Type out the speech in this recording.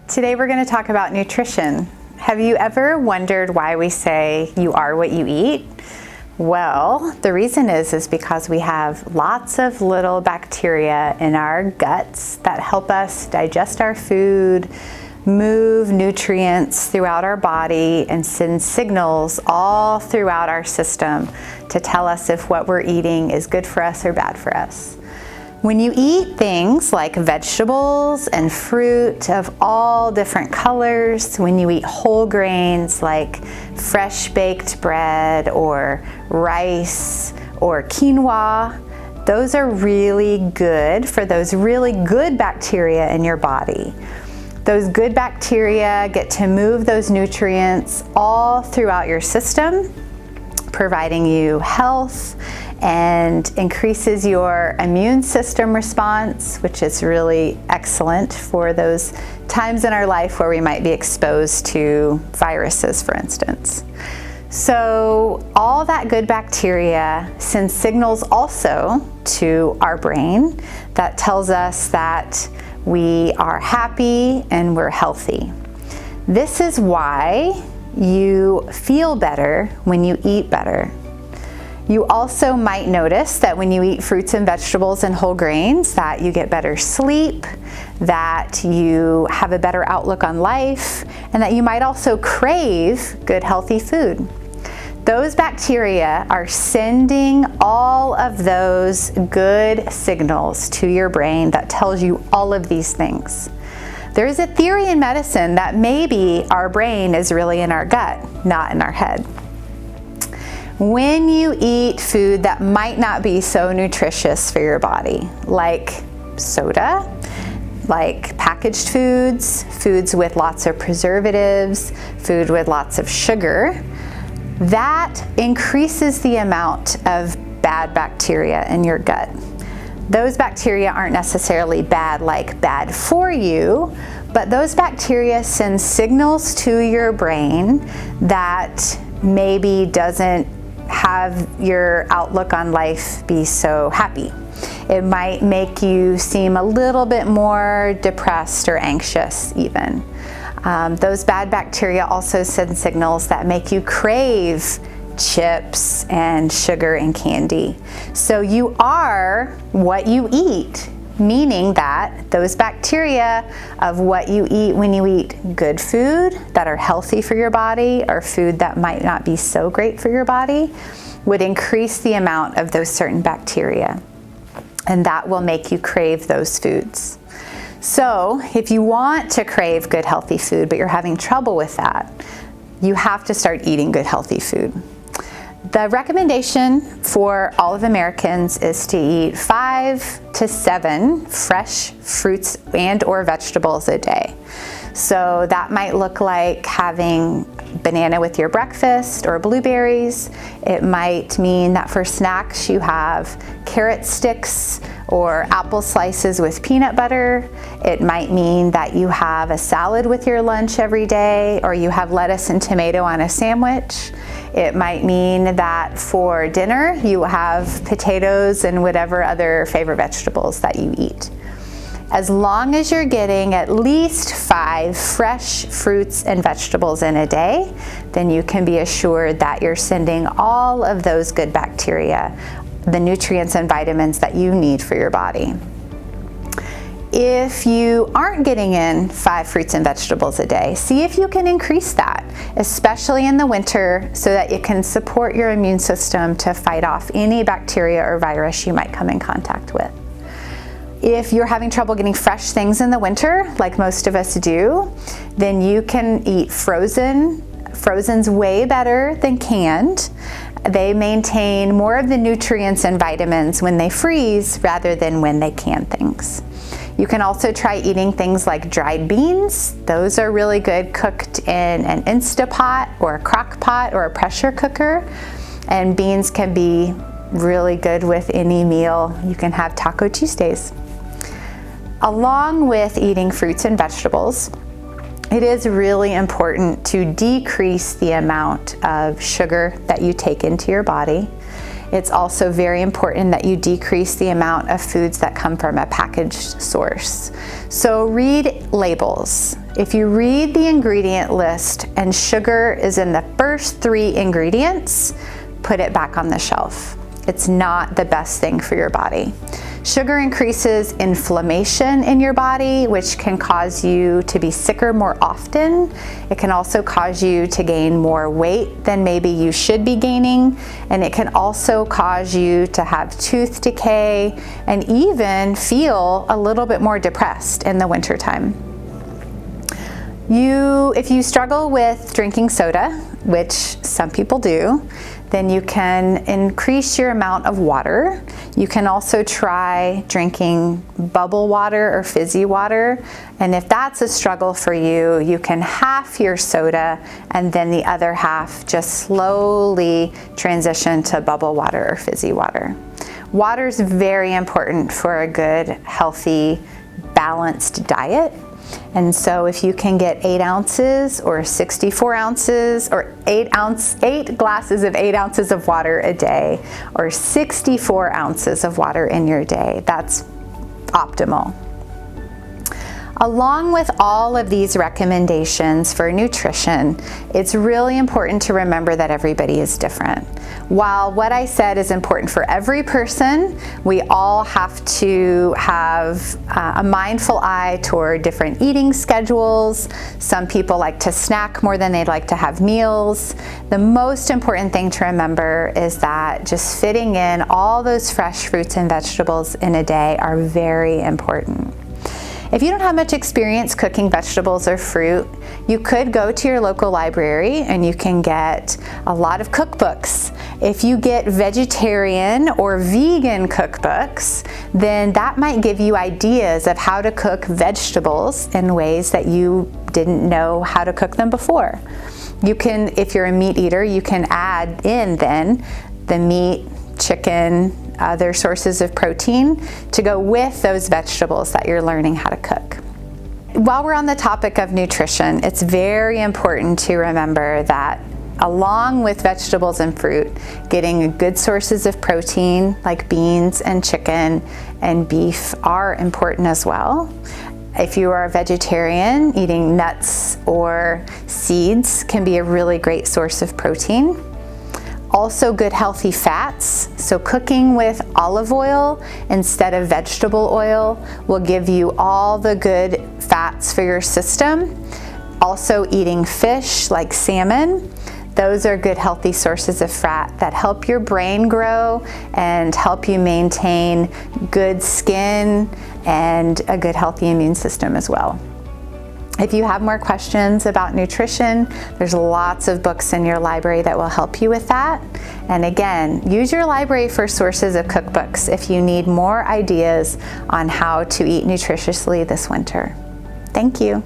Today we're going to talk about nutrition. Have you ever wondered why we say you are what you eat? Well, the reason is because we have lots of little bacteria in our guts that help us digest our food, move nutrients throughout our body, and send signals all throughout our system to tell us if what we're eating is good for us or bad for us. When you eat things like vegetables and fruit of all different colors, when you eat whole grains like fresh baked bread or rice or quinoa, those are really good for those really good bacteria in your body. Those good bacteria get to move those nutrients all throughout your system, providing you health and increases your immune system response, which is really excellent for those times in our life where we might be exposed to viruses, for instance. So all that good bacteria sends signals also to our brain that tells us that we are happy and we're healthy. This is why you feel better when you eat better. You also might notice that when you eat fruits and vegetables and whole grains that you get better sleep, that you have a better outlook on life, and that you might also crave good healthy food. Those bacteria are sending all of those good signals to your brain that tells you all of these things. There's a theory in medicine that maybe our brain is really in our gut, not in our head. When you eat food that might not be so nutritious for your body, like soda, like packaged foods, foods with lots of preservatives, food with lots of sugar, that increases the amount of bad bacteria in your gut. Those bacteria aren't necessarily bad, like bad for you, but those bacteria send signals to your brain that maybe doesn't have your outlook on life be so happy. It might make you seem a little bit more depressed or anxious even. Those bad bacteria also send signals that make you crave chips and sugar and candy. So you are what you eat, meaning that those bacteria of what you eat when you eat good food that are healthy for your body or food that might not be so great for your body would increase the amount of those certain bacteria, and that will make you crave those foods. So if you want to crave good healthy food but you're having trouble with that, you have to start eating good healthy food. The recommendation for all of Americans is to eat 5 to 7 fresh fruits and or vegetables a day. So that might look like having banana with your breakfast or blueberries. It might mean that for snacks you have carrot sticks or apple slices with peanut butter. It might mean that you have a salad with your lunch every day, or you have lettuce and tomato on a sandwich. It might mean that for dinner you have potatoes and whatever other favorite vegetables that you eat. As long as you're getting at least 5 fresh fruits and vegetables in a day, then you can be assured that you're sending all of those good bacteria the nutrients and vitamins that you need for your body. If you aren't getting in 5 fruits and vegetables a day, see if you can increase that, especially in the winter, so that it can support your immune system to fight off any bacteria or virus you might come in contact with. If you're having trouble getting fresh things in the winter, like most of us do, then you can eat frozen. Frozen's way better than canned. They maintain more of the nutrients and vitamins when they freeze rather than when they can things. You can also try eating things like dried beans. Those are really good cooked in an Instapot or a crock pot or a pressure cooker. And beans can be really good with any meal. You can have Taco Tuesdays. Along with eating fruits and vegetables, it is really important to decrease the amount of sugar that you take into your body It's also very important that you decrease the amount of foods that come from a packaged source. So read labels. If you read the ingredient list and sugar is in the first 3 ingredients, put it back on the shelf. It's not the best thing for your body. Sugar increases inflammation in your body, which can cause you to be sicker more often. It can also cause you to gain more weight than maybe you should be gaining. And it can also cause you to have tooth decay and even feel a little bit more depressed in the wintertime. If you struggle with drinking soda, which some people do, then you can increase your amount of water. You can also try drinking bubble water or fizzy water. And if that's a struggle for you, you can half your soda and then the other half just slowly transition to bubble water or fizzy water. Water is very important for a good, healthy, balanced diet. And so if you can get 8 ounces or 64 ounces or 8 glasses of 8 ounces of water a day or 64 ounces of water in your day, that's optimal. Along with all of these recommendations for nutrition, it's really important to remember that everybody is different. While what I said is important for every person, we all have to have a mindful eye toward different eating schedules. Some people like to snack more than they'd like to have meals. The most important thing to remember is that just fitting in all those fresh fruits and vegetables in a day are very important. If you don't have much experience cooking vegetables or fruit, you could go to your local library and you can get a lot of cookbooks. If you get vegetarian or vegan cookbooks, then that might give you ideas of how to cook vegetables in ways that you didn't know how to cook them before. You can, if you're a meat eater, you can add in then the meat, chicken, other sources of protein to go with those vegetables that you're learning how to cook. While we're on the topic of nutrition, it's very important to remember that along with vegetables and fruit, getting good sources of protein like beans and chicken and beef are important as well. If you are a vegetarian, eating nuts or seeds can be a really great source of protein. Also good healthy fats, so cooking with olive oil instead of vegetable oil will give you all the good fats for your system. Also eating fish like salmon, those are good healthy sources of fat that help your brain grow and help you maintain good skin and a good healthy immune system as well. If you have more questions about nutrition, there's lots of books in your library that will help you with that. And again, use your library for sources of cookbooks if you need more ideas on how to eat nutritiously this winter. Thank you.